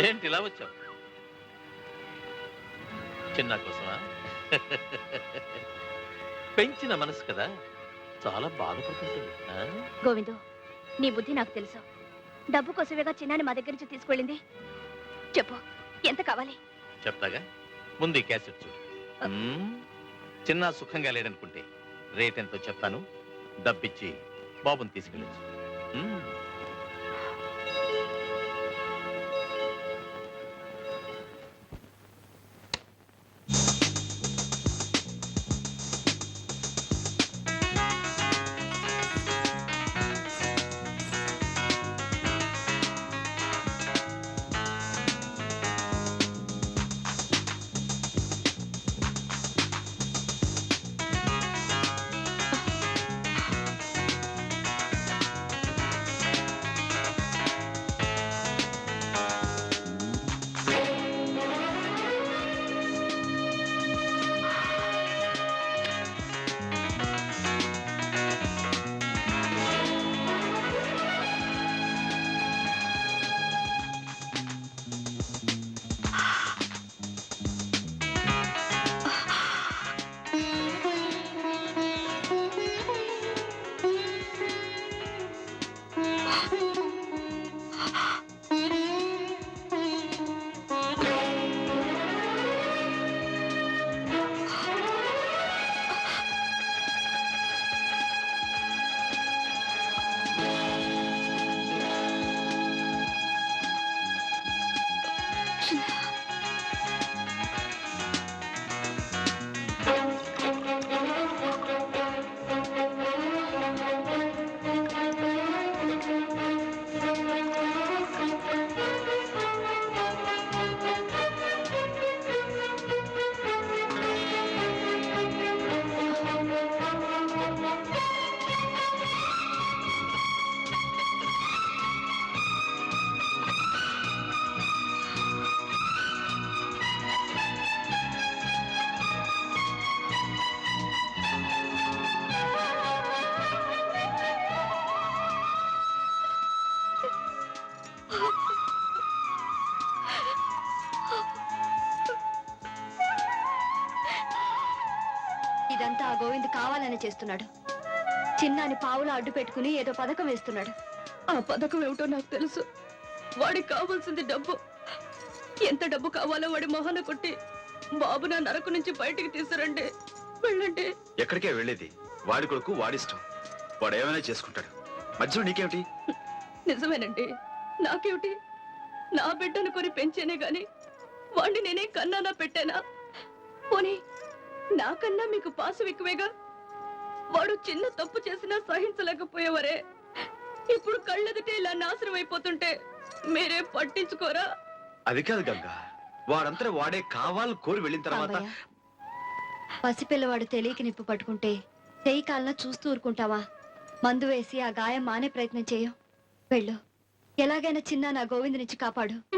ఏంటి ఇలా వచ్చావు? చిన్న కోసమా? పెంచిన మనసు కదా, చాలా బాధపడుతుంటుంది. గోవిందు, నీ బుద్ధి నాకు తెలుసు. డబ్బు కోసమేగా చిన్నాని మా దగ్గర నుంచి తీసుకెళ్ళింది. చెప్పు, ఎంత కావాలి? చెప్తాగా, ముందు ఈ క్యాసెట్ చూడు. చిన్న సుఖంగా లేడనుకుంటే రేట్ ఎంతో చెప్తాను, డబ్బిచ్చి బాబుని తీసుకెళ్ళచ్చు. ఇదంతా ఆ గోవింద్ కావాలని చేస్తున్నాడు. చిన్నాని పావులా అడ్డు పెట్టుకుని ఏదో పథకం వేస్తున్నాడు. ఆ పథకం ఏమిటో నాకు తెలుసు. వాడికి కావాల్సింది డబ్బు. ఎంత డబ్బు కావాలో వాడి మొహన కొట్టి బాబు నా నరకు నుంచి బయటికి తీసుకురండి. వెళ్ళండి. ఎక్కడికే వెళ్ళేది? వాడి కొడుకు వాడిష్టం, వాడు ఏమైనా చేసుకుంటాడు. మధ్యలో నీకేమిటి? నిజమేనండి, నాకేమిటి? నా బిడ్డను కొని పెంచేనే గాని వాడిని నేనే కన్నానా పెట్టానా? పోనీ నాకన్నా మీకు పాసు ఎక్కువేగా. వాడు చిన్న తప్పు చేసినా సహించలేకపోయేవారే. ఇప్పుడు కళ్ళెదుటే ఇలా నాశనం అయిపోతుంటే మీరే పట్టించుకోరా? అది కాదు గంగా, వాడంతా వాడే కావాలని కోరి వెళ్ళిన తర్వాత పసిపిల్లవాడు తెలియక నిప్పు పట్టుకుంటే చెయ్యి కాలన చూస్తూ ఊరుకుంటావా? మందు వేసి ఆ గాయం మానే ప్రయత్నం చేయు. వెళ్ళు, ఎలాగైనా చిన్న నా గోవింద్ నుంచి కాపాడు.